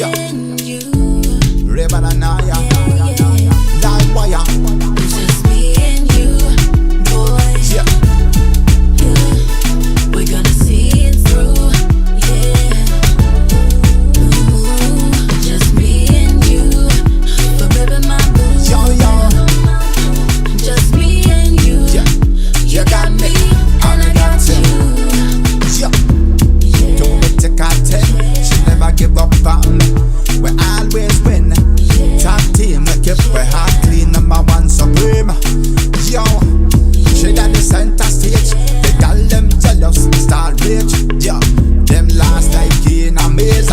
Yeah. and you. Rebel and Naya. Live wire. It's just me and you, boy. Yeah. We're gonna see it through, yeah. Ooh, just me and you, forever my boo. Yo, yo. Just me and you. Yeah. You got me, and I got you. Yeah. Don't let the cartel. She never give up on me. We always win. Top team, we keep we heart clean. Number one supreme. Yo. She got the center stage. They got them jealous, start rage. Yo. Them last like in a maze.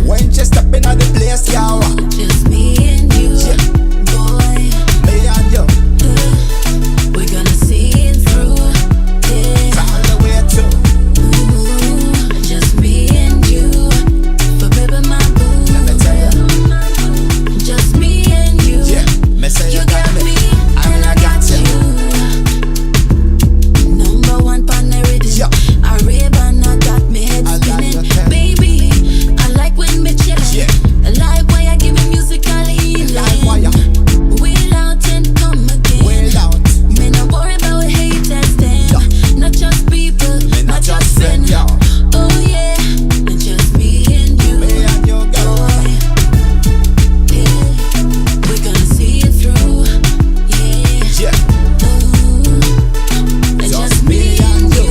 When she step in the place, yo. Just me and you, boy. Me and you. We're gonna see it through, yeah. All the way through. Ooh, just me and you, forever my boo. Let me tell you. Just me and you. Yeah. Me say You got me, and I got you. Number one pan the rhythm. Yeah. A rave and I got me head I like spinning. your thing. Baby, I like when me chillin'. Yeah. I like why I give me musical healing. Live wire. Wheel out and come again. Wheel out. Me no worry about haters them. Yeah. Not just people, Me not just friends. yo. Oh yeah, just me and you. Me and you, girl. Boy, yeah. We're gonna see it through, yeah. Yeah. Ooh, just me and you,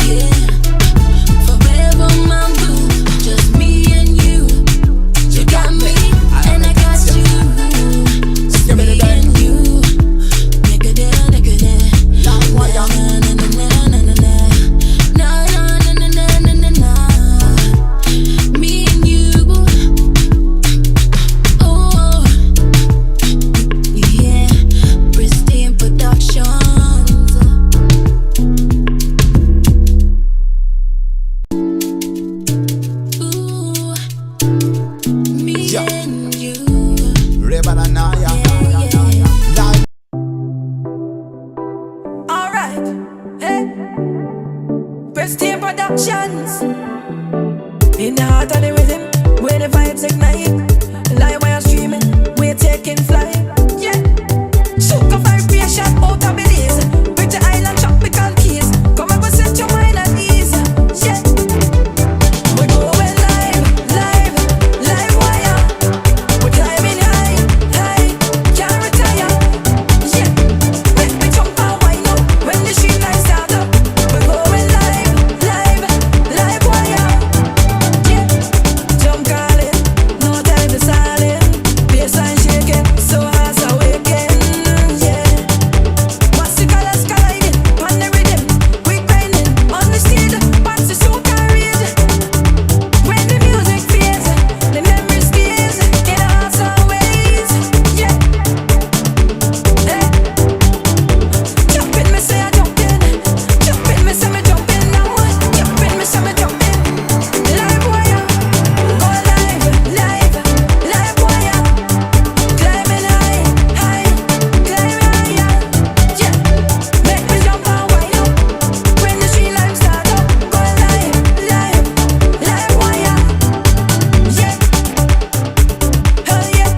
yeah. Forever my boo. Just me and you. You got me, and I got you. Just Give me the me bang. and you. Nigga there, nigga there. Live wire. Na na na na na na na. Na na na na na na na. Me and you. Oh, yeah. Pristine Productions. Ooh, me Yeah. and you. Rebel and Naya. Yeah. Live. Alright, hey. Pristine Productions. In the heart of the rhythm, where the vibes ignite. Live wire streaming, we're taking flight. Yeah. Soca vibration out of Belize. Pretty island tropical keys. Come up and set your mind at ease. Yeah. We're going live, live, live wire. We're climbing high, high, can't retire. Yeah. Make me jump and wind up when the street lights start up. We're going live, live, live wire. Yeah. Jump calling, no time to silent. Baseline shaking, so hearts awaken. Yeah. What's the colors colliding on the rhythm? We grinding on the stage. What's the soca read? When the music fades, the memory stays in our hearts always. Yeah. Hey. Jumping, me say I jumping. Jumping, me say me jumping now. Jumping, me say me jumping. Live wire, go live, live, live wire. Climbing high, high, climbing higher. Yeah, make me jump and wind up when the street lights start up. Go live, live, live wire. Yeah, hell yeah.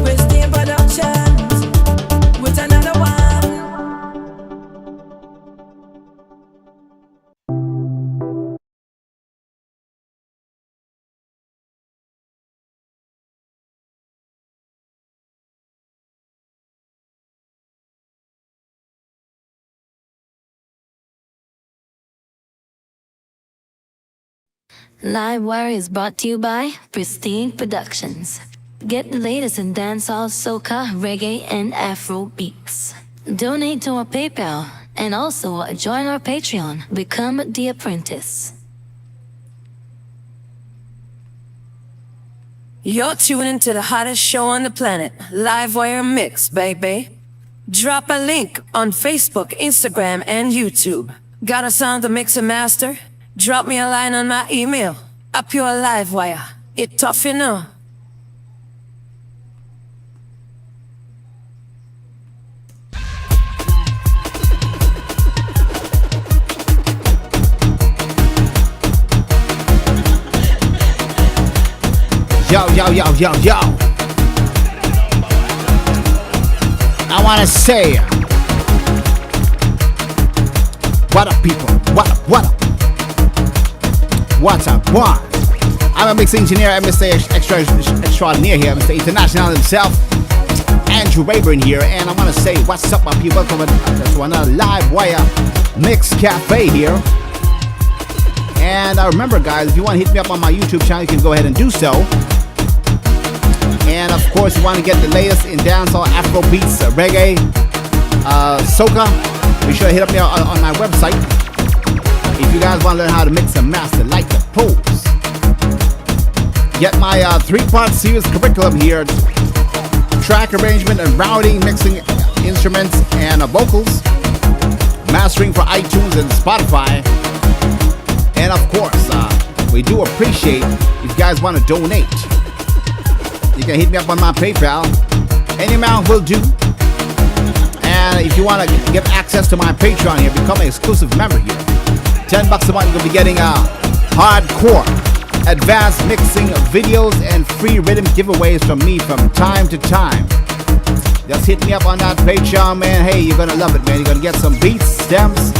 Pristine Productions with another one. Livewire is brought to you by Pristine Productions. Get the latest in dancehall, soca, reggae, and Afro beats. Donate to our PayPal and also join our Patreon. Become the apprentice. You're tuning to the hottest show on the planet, Livewire Mix, baby. Drop a link on Facebook, Instagram, and YouTube. Got a song to mix and master? Drop me a line on my email. A pure Livewire. It tough, you know. Yo, yo, yo, yo, yo. I want to say, what up, people? What up, what up? What's up, what? I'm a mix engineer, Mr. Extraordinaire here, Mr. International himself, Andrew Rayburn here, and I want to say, what's up, my people? Welcome to another Live Wire Mix Cafe here. And remember, guys, if you want to hit me up on my YouTube channel, you can go ahead and do so. And of course, you want to get the latest in dancehall, Afro beats, reggae, soca, be sure to hit up me on my website. If you guys want to learn how to mix and master like the pros, get my 3-part series curriculum here: track arrangement and routing, mixing instruments and vocals, mastering for iTunes and Spotify. And of course, we do appreciate if you guys want to donate. You can hit me up on my PayPal. Any amount will do. And if you want to get access to my Patreon here, become an exclusive member here. $10 a month, you're going to be getting hardcore, advanced mixing videos and free rhythm giveaways from me from time to time. Just hit me up on that Patreon, man. Hey, you're going to love it, man. You're going to get some beats, stems.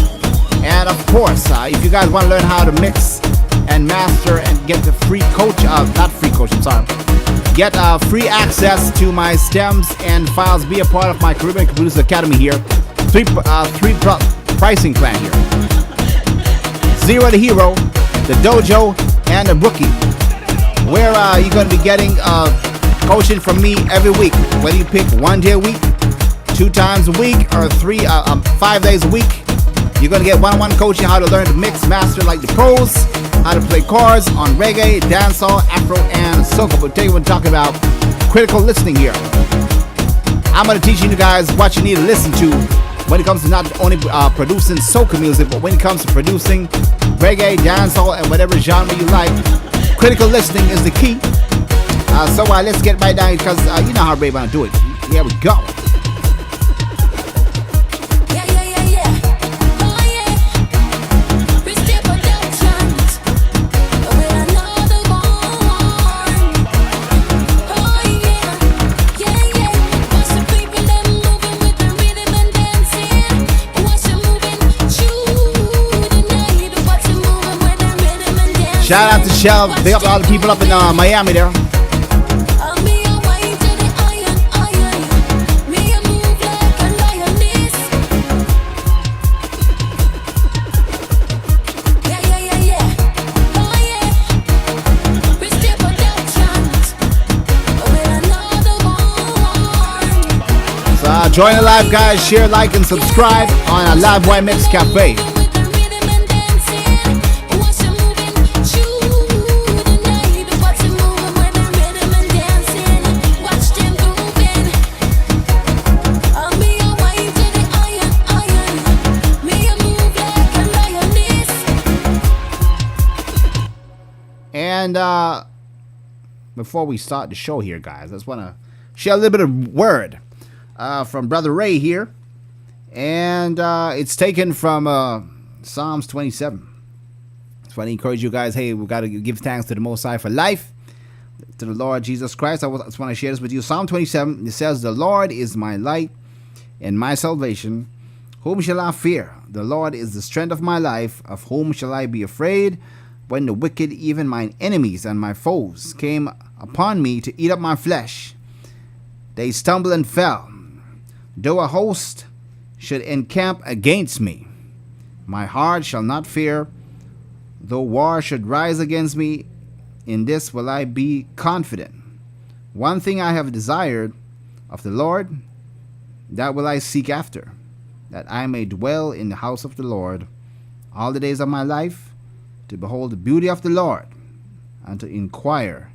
And of course, if you guys want to learn how to mix and master and get the free coach, not free coach, I'm sorry. Get free access to my stems and files. Be a part of my Caribbean Producer Academy here. Three pricing plan here. Zero the Hero, the Dojo, and the Rookie. Where you're going to be getting coaching from me every week. Whether you pick 1 day a week, 2 times a week, or 5 days a week. You're going to get one-on-one coaching, how to learn to mix, master like the pros, how to play chords on reggae, dancehall, Afro, and soca. But today we're talking about critical listening here. I'm going to teach you guys what you need to listen to when it comes to not only producing soca music, but when it comes to producing reggae, dancehall, and whatever genre you like. Critical listening is the key. So let's get right down, because you know how Ray want to do it. Here we go. Shout out to Shell, big up all the people up in Miami there. So join the live, guys, share, like, and subscribe on a Live Wire Mix Cafe. And before we start the show here, guys, I just want to share a little bit of word from Brother Ray here. And it's taken from Psalms 27. So I want to encourage you guys, hey, we've got to give thanks to the Most High for life, to the Lord Jesus Christ. I just want to share this with you. Psalm 27, it says, "The Lord is my light and my salvation. Whom shall I fear? The Lord is the strength of my life. Of whom shall I be afraid? When the wicked, even mine enemies and my foes, came upon me to eat up my flesh, they stumbled and fell. Though a host should encamp against me, my heart shall not fear. Though war should rise against me, in this will I be confident. One thing I have desired of the Lord, that will I seek after, that I may dwell in the house of the Lord all the days of my life, to behold the beauty of the Lord, and to inquire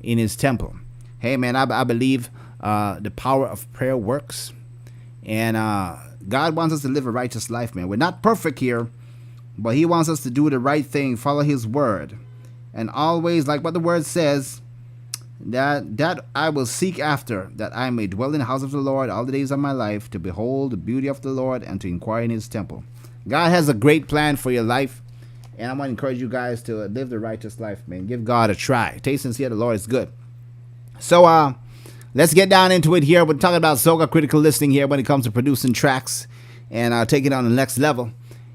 in his temple." Hey, man, I believe the power of prayer works. And God wants us to live a righteous life, man. We're not perfect here, but he wants us to do the right thing, follow his word. And always, like what the word says, that I will seek after, that I may dwell in the house of the Lord all the days of my life, to behold the beauty of the Lord and to inquire in his temple. God has a great plan for your life. And I want to encourage you guys to live the righteous life, man. Give God a try. Taste and see that the Lord is good. So let's get down into it here. We're talking about soca critical listening here when it comes to producing tracks and taking it on the next level.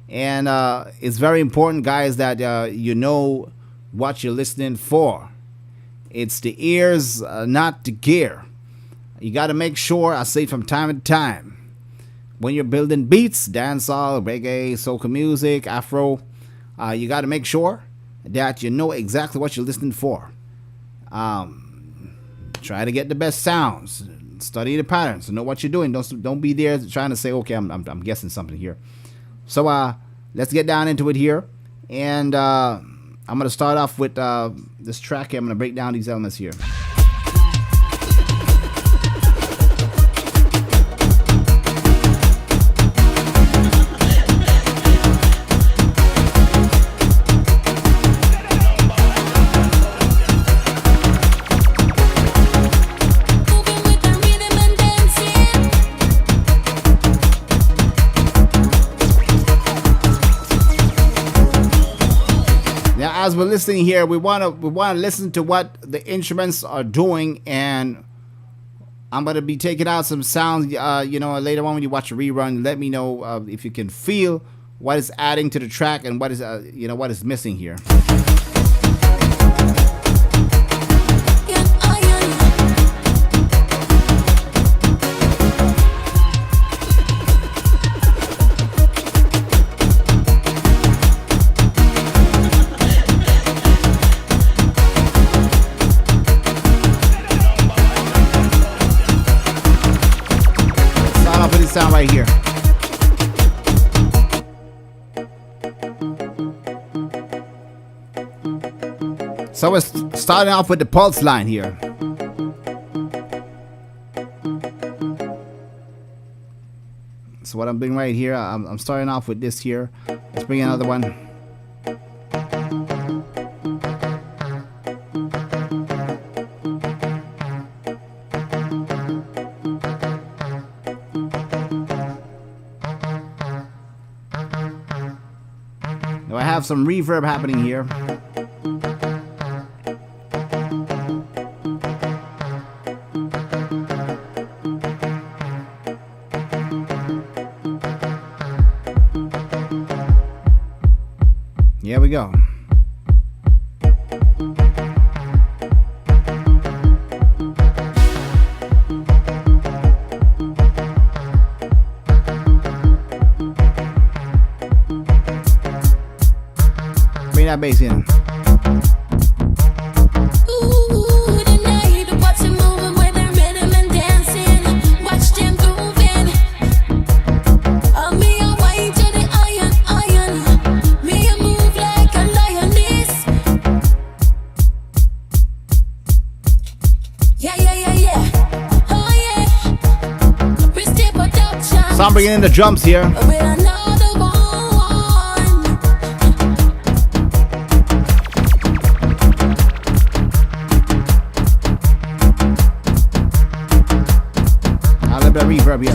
And it's very important, guys, that you know what you're listening for. It's the ears, not the gear. You got to make sure, I say from time to time, when you're building beats, dancehall, reggae, soca music, afro, you got to make sure that you know exactly what you're listening for. Try to get the best sounds. Study the patterns. Know what you're doing. Don't be there trying to say, okay, I'm guessing something here. So let's get down into it here. And I'm going to start off with this track here. I'm going to break down these elements here. As we're listening here, we want to listen to what the instruments are doing, and I'm going to be taking out some sounds. Later on when you watch a rerun, let me know if you can feel what is adding to the track and what is what is missing here. Sound right here. So we're starting off with the pulse line here. So what I'm doing right here, I'm starting off with this here. Let's bring another one. Some reverb happening here. Here we go. That bass in. So I'm bringing in the drums here. Reverb here.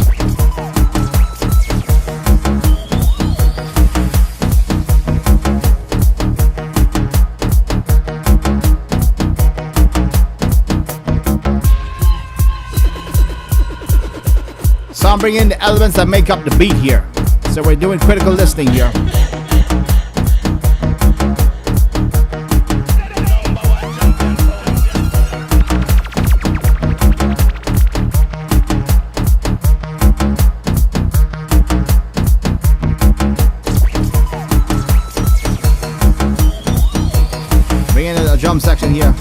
So I'm bringing in the elements that make up the beat here. So we're doing critical listening here. Drum section here.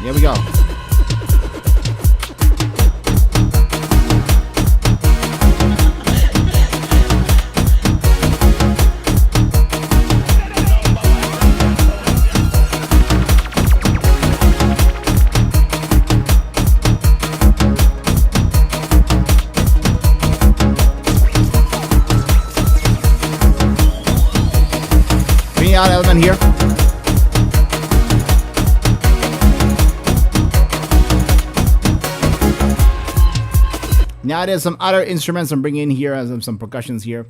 Here we go. Out element here. Now there's some other instruments I'm bringing in here, as some percussions here,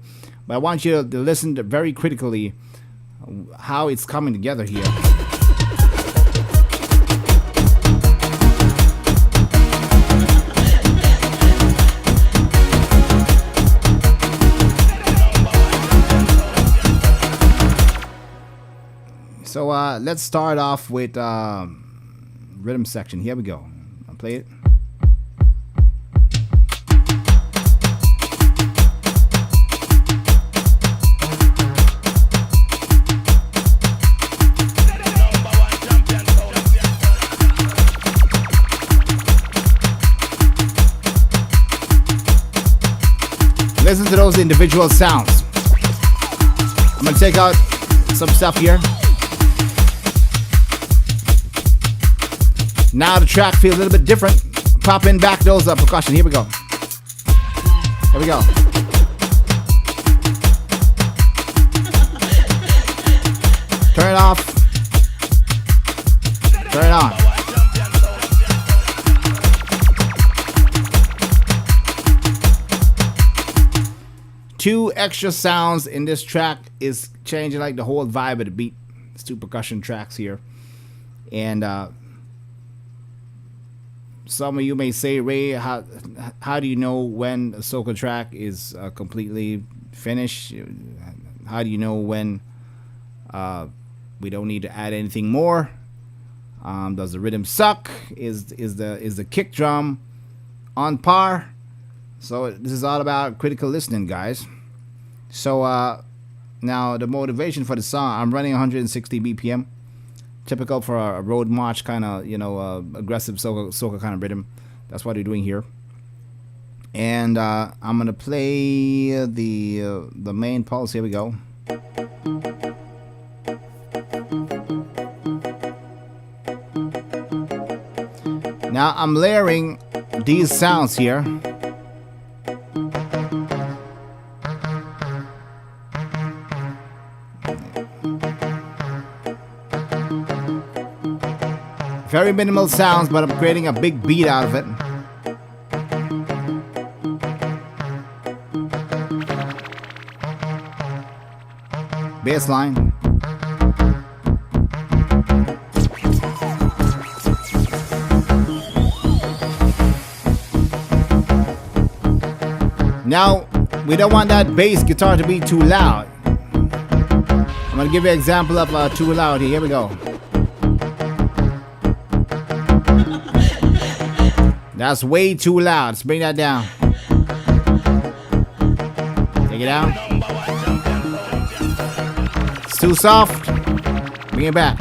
but I want you to listen very critically how it's coming together here. So let's start off with rhythm section. Here we go. I'll play it. Listen to those individual sounds. I'm gonna take out some stuff here. Now the track feels a little bit different. Pop in back those percussion. Here we go. Here we go. Turn it off. Turn it on. Two extra sounds in this track is changing like the whole vibe of the beat. It's two percussion tracks here. And some of you may say, Ray, how do you know when a soca track is completely finished? How do you know when we don't need to add anything more? Does the rhythm suck? Is the kick drum on par? So this is all about critical listening, guys. So now the motivation for the song, I'm running 160 BPM. Typical for a road march kind of, aggressive soca kind of rhythm. That's what we're doing here. And I'm gonna play the main pulse. Here we go. Now I'm layering these sounds here. Very minimal sounds, but I'm creating a big beat out of it. Bass line. Now, we don't want that bass guitar to be too loud. I'm gonna give you an example of too loud here. Here we go. That's way too loud. Let's bring that down. Take it out. It's too soft. Bring it back.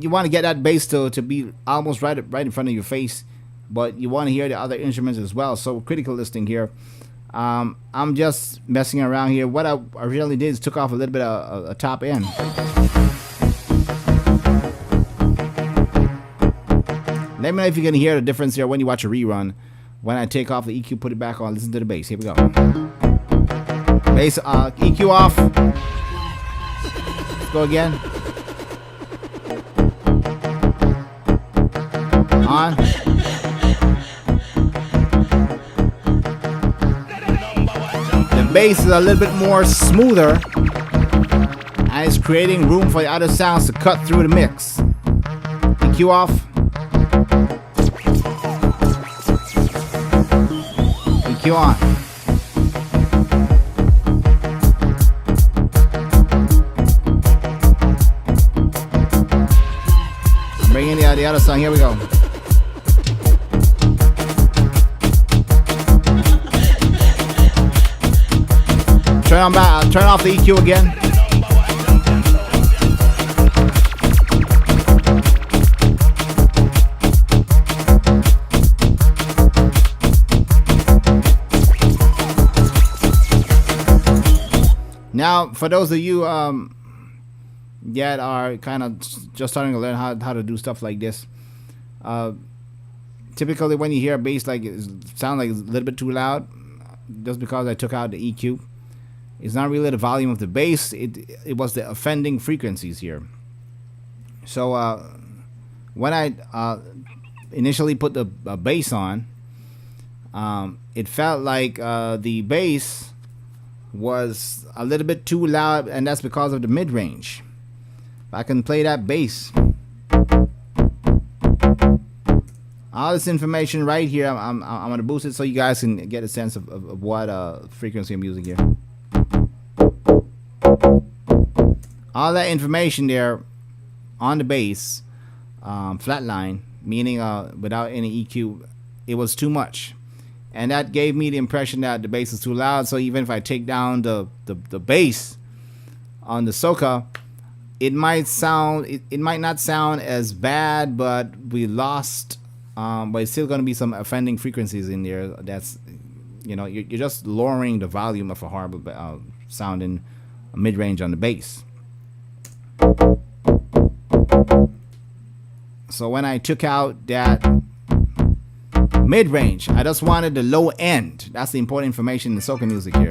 You want to get that bass to be almost right in front of your face, but you want to hear the other instruments as well. So critical listening here. I'm just messing around here. What I really did is took off a little bit of a top end. Let me know if you can hear the difference here when you watch a rerun. When I take off the EQ, put it back on, listen to the bass. Here we go. Bass, EQ off. Let's go again. On. The bass is a little bit more smoother and it's creating room for the other sounds to cut through the mix. EQ off. EQ on. I'm bringing the other song. Here we go. Turn off the EQ again. Now, for those of you that are kind of just starting to learn how to do stuff like this, typically when you hear a bass like it sounds like it's a little bit too loud, just because I took out the EQ. It's not really the volume of the bass, it was the offending frequencies here. So when I initially put the bass on, It felt like the bass was a little bit too loud, and that's because of the mid-range. If I can play that bass, all this information right here, I'm gonna boost it so you guys can get a sense of what frequency I'm using here. All that information there on the bass, flatline, meaning without any EQ, it was too much. And that gave me the impression that the bass is too loud. So even if I take down the bass on the soca, it might not sound as bad, but we lost. But it's still going to be some offending frequencies in there. That's, you're just lowering the volume of a horrible sounding mid-range on the bass. So when I took out that mid-range, I just wanted the low end. That's the important information in the soca music here.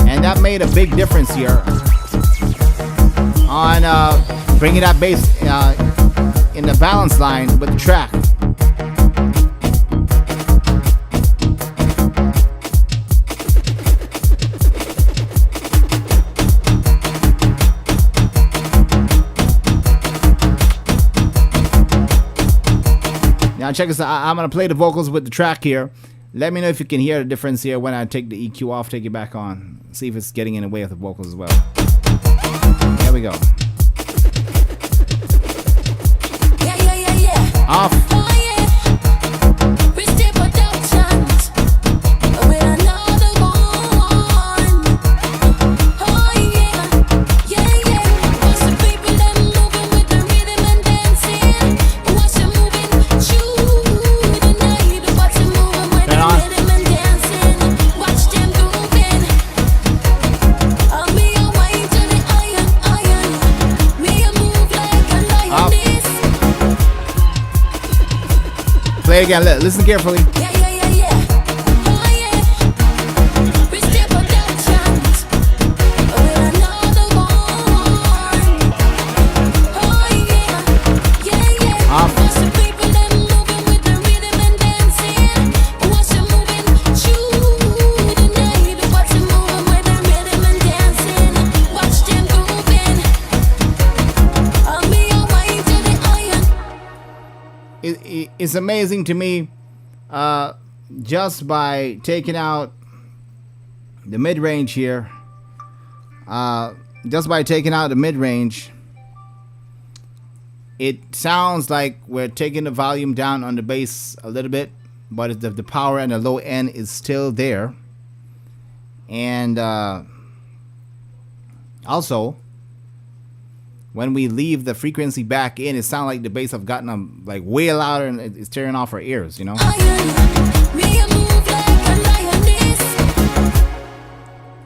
And that made a big difference here on bringing that bass in the balance line with the track. Now check this out. I'm going to play the vocals with the track here. Let me know if you can hear the difference here when I take the EQ off, take it back on. See if it's getting in the way of the vocals as well. Here we go. Off. Play again. Listen carefully. It's amazing to me, just by taking out the mid-range here, it sounds like we're taking the volume down on the bass a little bit, but the power and the low end is still there. And also, when we leave the frequency back in, it sounds like the bass have gotten like way louder, and it's tearing off our ears,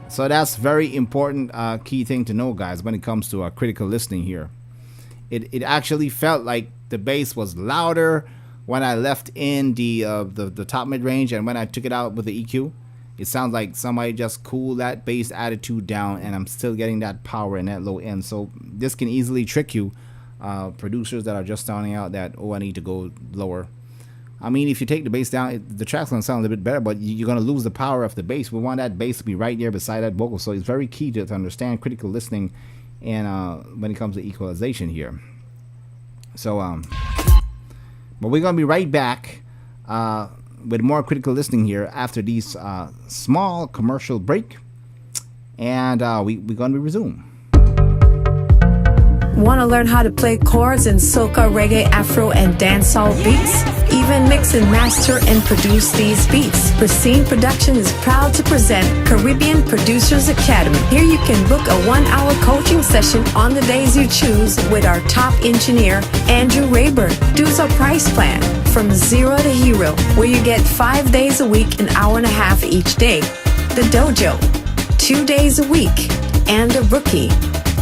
So that's very important key thing to know, guys, when it comes to critical listening here. It actually felt like the bass was louder when I left in the top mid range, and when I took it out with the EQ, it sounds like somebody just cooled that bass attitude down, and I'm still getting that power in that low end. So this can easily trick you, producers that are just starting out, that, oh, I need to go lower. I mean, if you take the bass down, the track's going to sound a little bit better, but you're going to lose the power of the bass. We want that bass to be right there beside that vocal. So it's very key to understand critical listening and when it comes to equalization here. So, but we're going to be right back with more critical listening here after these small commercial break, and we're going to resume. Want to learn how to play chords in soca, reggae, afro, and dancehall beats? Even mix and master and produce these beats. Pristine Production is proud to present Caribbean Producers Academy. Here you can book a 1-hour coaching session on the days you choose with our top engineer, Andrew Rayburn. Choose a price plan from 0 to hero, where you get 5 days a week, an hour and a half each day. The Dojo, 2 days a week, and the Rookie,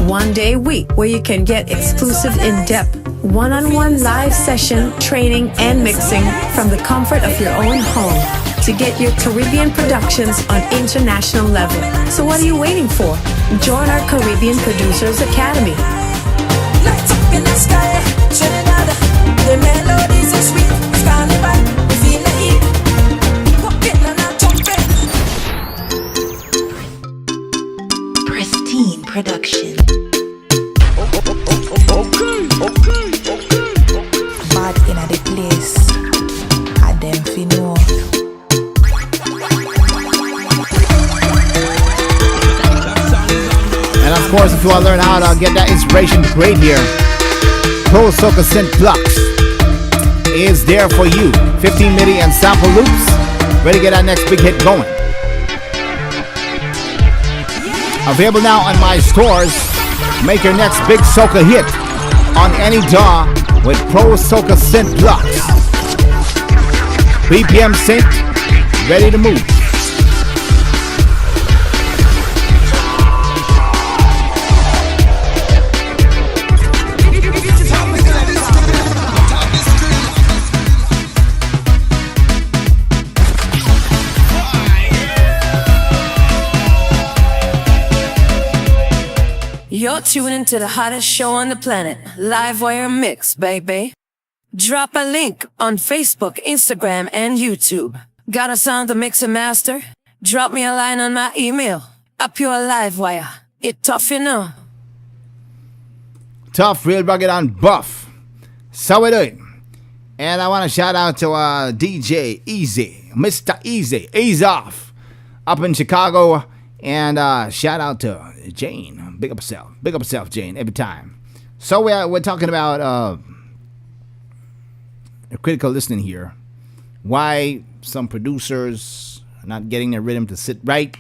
1 day a week, where you can get exclusive in-depth one-on-one live session training and mixing from the comfort of your own home. to get your Caribbean productions on international level. So what are you waiting for? Join our Caribbean Producers Academy. Lights up in the sky, Trinidad. The melodies are sweet. It's carnival, we feel the heat. Popping and a jumping. Pristine production. Bad in the place. I them fi know. And of course, if you want to learn how to get that inspiration, great here. Pro Soca Synth Flux is there for you. 15 MIDI and sample loops. Ready to get that next big hit going. Available now on my stores. Make your next big soca hit on any DAW with Pro Soca Synth Flux. BPM sync, ready to move. You're tuning to the hottest show on the planet, Livewire Mix, baby. Drop a link on Facebook, Instagram, and YouTube. Got a sound to mix and master? Drop me a line on my email. A pure Livewire. It tough, you know. Tough, real rugged, and buff. So we do it. And I want to shout out to DJ Easy, Mr. Easy, Ease Off, up in Chicago. And shout out to Jane. Big up yourself, Jane, every time. So we're talking about critical listening here. Why some producers are not getting their rhythm to sit right.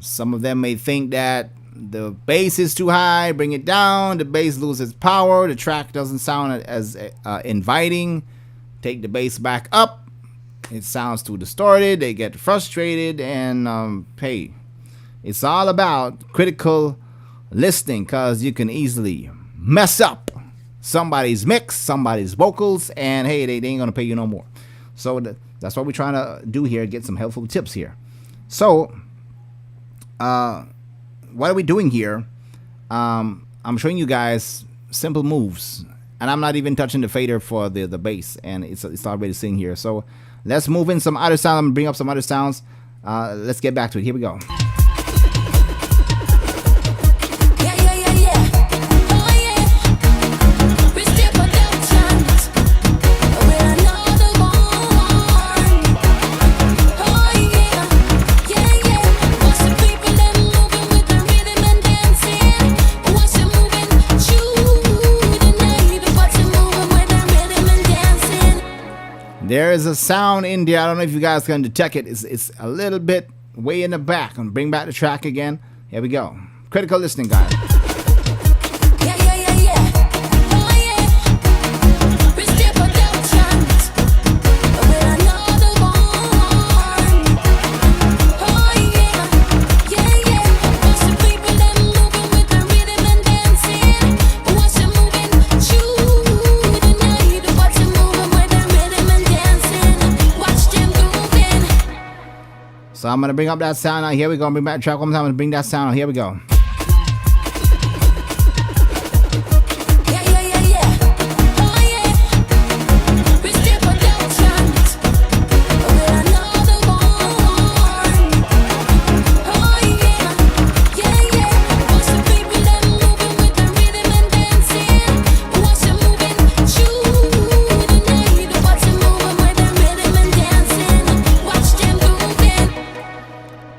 Some of them may think that the bass is too high, bring it down. The bass loses power. The track doesn't sound as inviting. Take the bass back up. It sounds too distorted. They get frustrated, and hey, it's all about critical listening, because you can easily mess up somebody's mix, somebody's vocals, and hey, they ain't gonna pay you no more. So that's what we're trying to do here, get some helpful tips here. So what are we doing here? I'm showing you guys simple moves, and I'm not even touching the fader for the bass, and it's already sitting here. So let's move in some other sound. I'm gonna bring up some other sounds. Let's get back to it. Here we go. There is a sound in there. I don't know if you guys can detect it. It's a little bit way in the back. I'm gonna bring back the track again. Here we go. Critical listening, guys. So I'm going to bring up that sound now. Here we go. Bring back the track one more time. I'm going to bring that sound out. Here we go.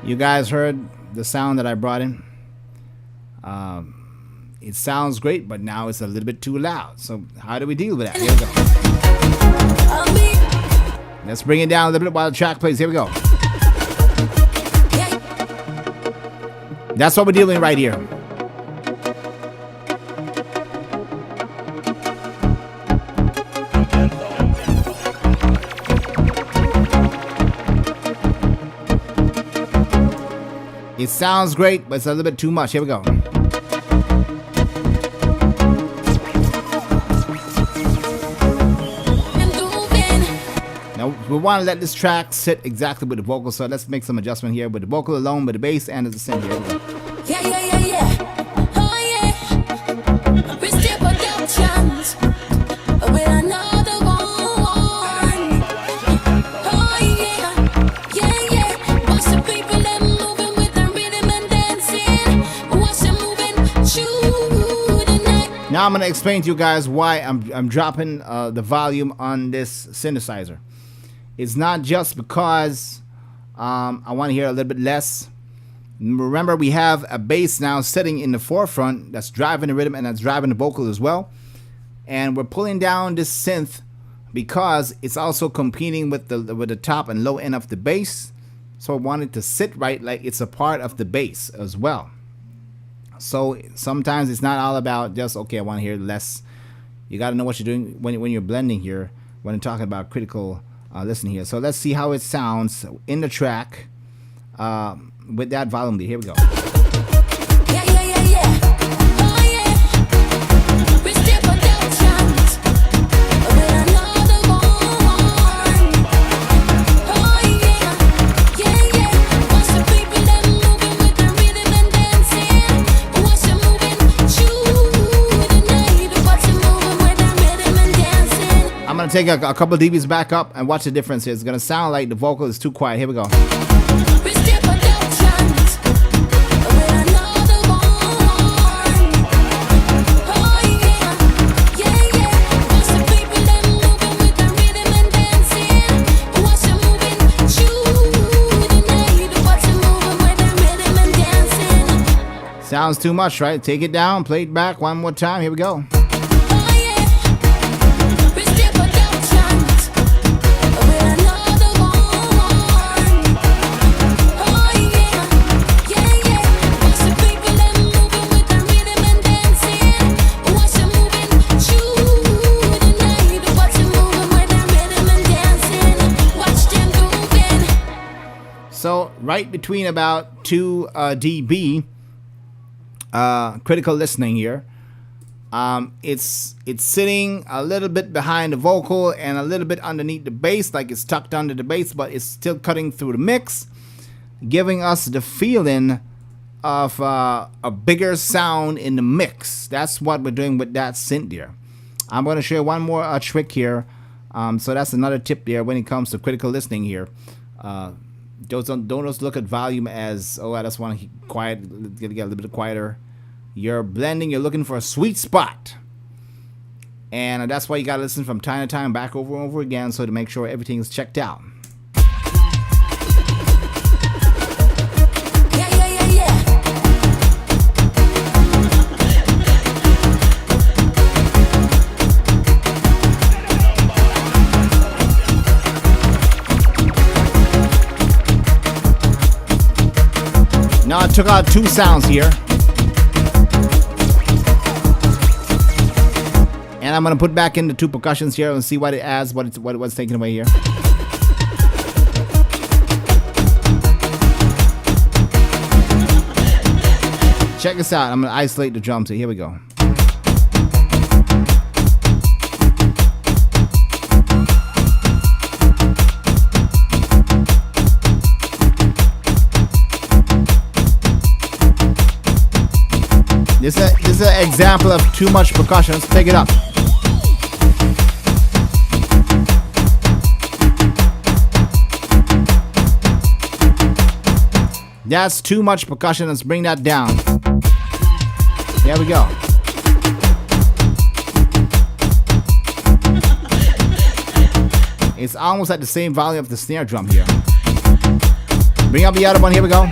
You guys heard the sound that I brought in. It sounds great, but now it's a little bit too loud. So how do we deal with that? Here we go. Let's bring it down a little bit while the track plays. Here we go. That's what we're dealing with right here. It sounds great, but it's a little bit too much. Here we go. Now we want to let this track sit exactly with the vocal, so let's make some adjustment here with the vocal alone, with the bass and the synth here. Yeah, yeah, yeah, yeah. Oh, yeah. We still productions with another one. Oh, yeah. Yeah, yeah. Watch the people them moving with the rhythm and dancing. Watch them moving through the night. Now I'm going to explain to you guys why I'm dropping the volume on this synthesizer. It's not just because I want to hear a little bit less. Remember, we have a bass now sitting in the forefront that's driving the rhythm and that's driving the vocal as well. And we're pulling down this synth because it's also competing with the top and low end of the bass. So I want it to sit right like it's a part of the bass as well. So sometimes it's not all about just, okay, I want to hear less. You got to know what you're doing when you're blending here, when you're talking about critical listening here. So let's see how it sounds in the track with that volume. Here we go. Yeah, yeah, yeah, yeah. Oh, yeah. We still productions with another one. Oh, yeah. Yeah, yeah. Watch the people them moving with the rhythm and dancing. Watch them moving through the night. Watch them moving with the rhythm and dancing. I'm going to take a couple of dBs back up and watch the difference here. It's going to sound like the vocal is too quiet. Here we go. We still productions with another one. Oh, yeah. Yeah, yeah. Watch the people them moving with the rhythm and dancing. Watch them moving through the night. Watch them moving with the rhythm and dancing. Sounds too much, right? Take it down, play it back one more time. Here we go. Oh, yeah. We still productions with another one. Oh, yeah. Yeah, yeah. Watch the people them moving with the rhythm and dancing. Watch them moving through the night. Watch them moving with the rhythm and dancing. Watch them moving. So right between about 2 dB, critical listening here. It's sitting a little bit behind the vocal and a little bit underneath the bass, like it's tucked under the bass, but it's still cutting through the mix, giving us the feeling of a bigger sound in the mix. That's what we're doing with that synth there. I'm going to share one more trick here. So that's another tip there when it comes to critical listening here. Don't just look at volume as, oh, I just want to quiet, get a little bit quieter. You're blending, you're looking for a sweet spot. And that's why you got to listen from time to time, back over and over again, so to make sure everything is checked out. Yeah, yeah, yeah, yeah. Now I took out 2 sounds here. And I'm going to put back in the 2 percussions here and see what it adds, what's taken away here. Check this out. I'm going to isolate the drums here. Here we go. This is an example of too much percussion. Let's pick it up. That's too much percussion. Let's bring that down. There we go. It's almost at the same volume of the snare drum here. Bring up the other one. Here we go.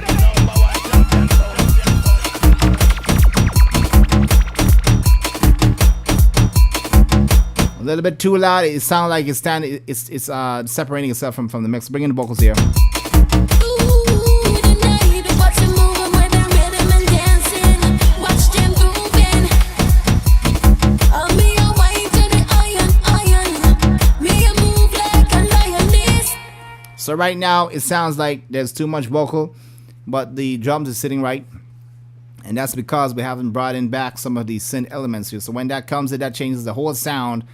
A little bit too loud. It sounds like it's separating itself from the mix. Bring in the vocals here. So right now it sounds like there's too much vocal, but the drums is sitting right. And that's because we haven't brought in back some of these synth elements here. So when that comes in, that changes the whole sound.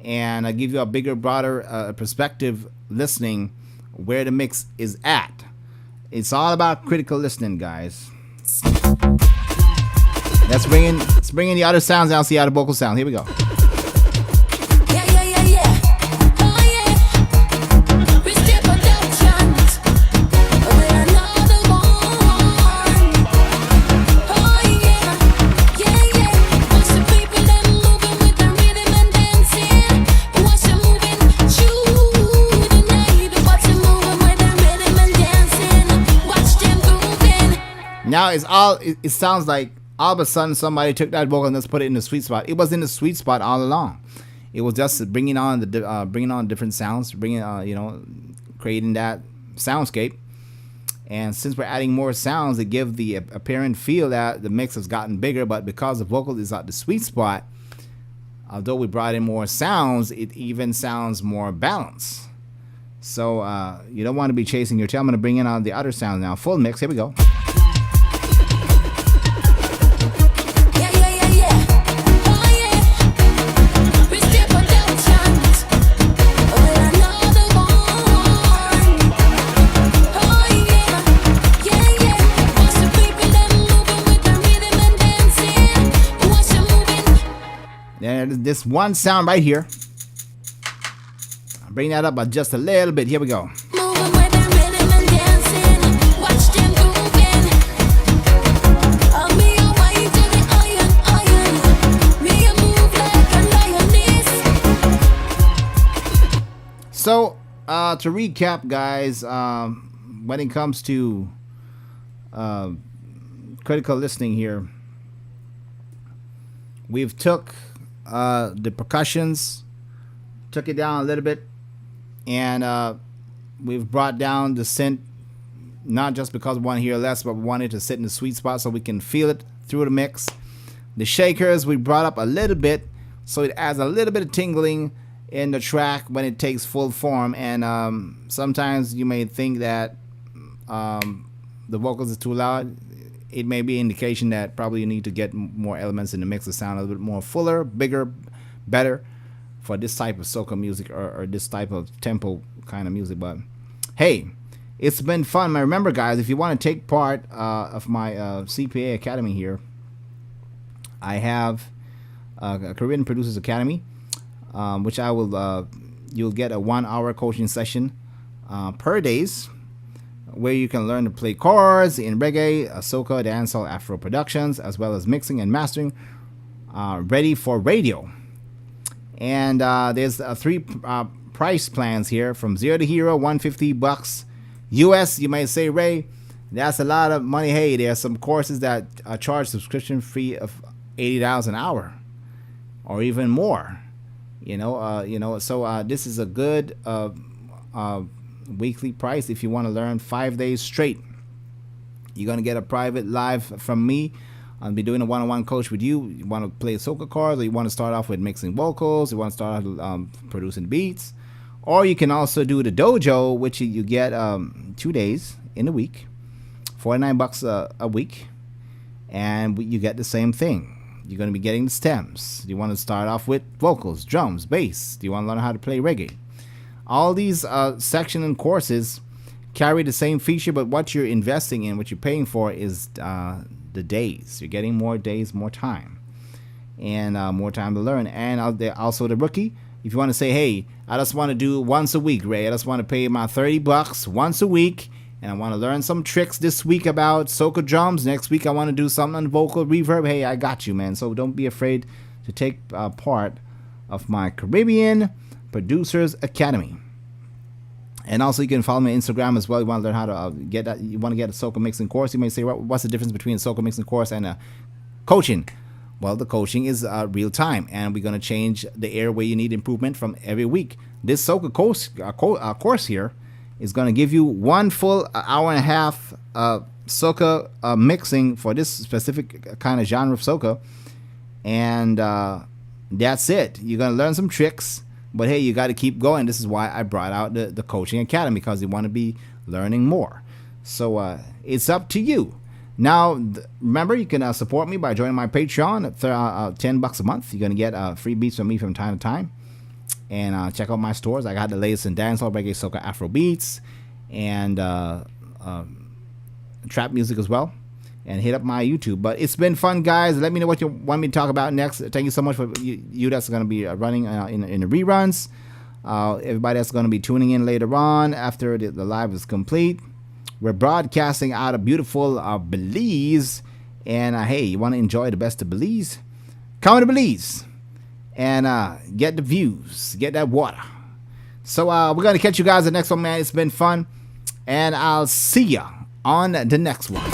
and give you a bigger, broader perspective listening where the mix is at. It's all about critical listening, guys. Let's bring in the other sounds now. See how the vocal sound. Here we go. Now it sounds like all of a sudden somebody took that vocal and just put it in the sweet spot. It was in the sweet spot all along. It was just bringing on different sounds, creating that soundscape. And since we're adding more sounds, it gives the apparent feel that the mix has gotten bigger. But because the vocal is at the sweet spot, although we brought in more sounds, it even sounds more balanced. So you don't want to be chasing your tail. I'm going to bring in all the other sounds now. Full mix. Here we go. This one sound right here. I'll bring that up by just a little bit. Here we go. So, to recap, guys, when it comes to critical listening here, we've took the percussions, took it down a little bit, and we've brought down the synth, not just because we want to hear less, but we wanted to sit in the sweet spot so we can feel it through the mix. The shakers we brought up a little bit, so it adds a little bit of tingling in the track when it takes full form. And sometimes you may think that the vocals is too loud. It may be an indication that probably you need to get more elements in the mix to sound a little bit more fuller, bigger, better for this type of soca music or this type of tempo kind of music. But hey, it's been fun. Now remember, guys, if you want to take part of my CPA Academy here, I have a Caribbean Producers Academy, which I will you'll get a 1-hour coaching session per days, where you can learn to play chords in reggae, soca, dancehall, Afro productions, as well as mixing and mastering, ready for radio. And there's 3 price plans here, from 0 to hero, $150 US. You may say, Ray, that's a lot of money. Hey, there's some courses that charge subscription fee of $80 an hour, or even more. So this is a good weekly price if you want to learn 5 days straight. You're going to get a private live from me. I'll be doing a one-on-one coach with you. You want to play soca chords, or you want to start off with mixing vocals, you want to start off producing beats, or you can also do the dojo, which you get 2 days in a week, $49 a week, and you get the same thing. You're going to be getting the stems. You want to start off with vocals, drums, bass. Do you want to learn how to play reggae? All these sections and courses carry the same feature, but what you're investing in, what you're paying for, is the days. You're getting more days, more time, and more time to learn. And also the rookie, if you want to say, hey, I just want to do once a week, Ray. I just want to pay my $30 once a week, and I want to learn some tricks this week about soca drums. Next week I want to do something on vocal reverb. Hey, I got you, man. So don't be afraid to take part of my Caribbean Producers Academy. And also, you can follow me on Instagram as well. You want to learn how to get that. You want to get a soca mixing course. You may say, what's the difference between a soca mixing course and a coaching? Well, the coaching is real time, and we're going to change the area where you need improvement from every week. This soca course here is going to give you 1 full hour and a half soca mixing for this specific kind of genre of soca, and that's it. You're going to learn some tricks. But hey, you got to keep going. This is why I brought out the coaching academy, because you want to be learning more. So it's up to you. Now, remember, you can support me by joining my Patreon at $10 a month. You're going to get free beats from me from time to time. And check out my stores. I got the latest in dancehall, reggae, soca, Afro beats, and trap music as well. And hit up my YouTube. But it's been fun, guys. Let me know what you want me to talk about next. Thank you so much for you that's going to be running in the reruns. Everybody that's going to be tuning in later on after the live is complete. We're broadcasting out of beautiful Belize. And hey, you want to enjoy the best of Belize? Come to Belize and get the views, get that water. So we're going to catch you guys the next one, man. It's been fun. And I'll see ya on the next one.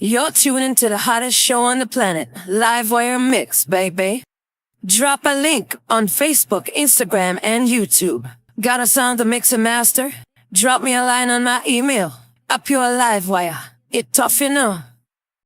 You're tuning to the hottest show on the planet, Livewire Mix, baby. Drop a link on Facebook, Instagram, and YouTube. Got a sound to mix and master? Drop me a line on my email. A pure Livewire. It tough, you know.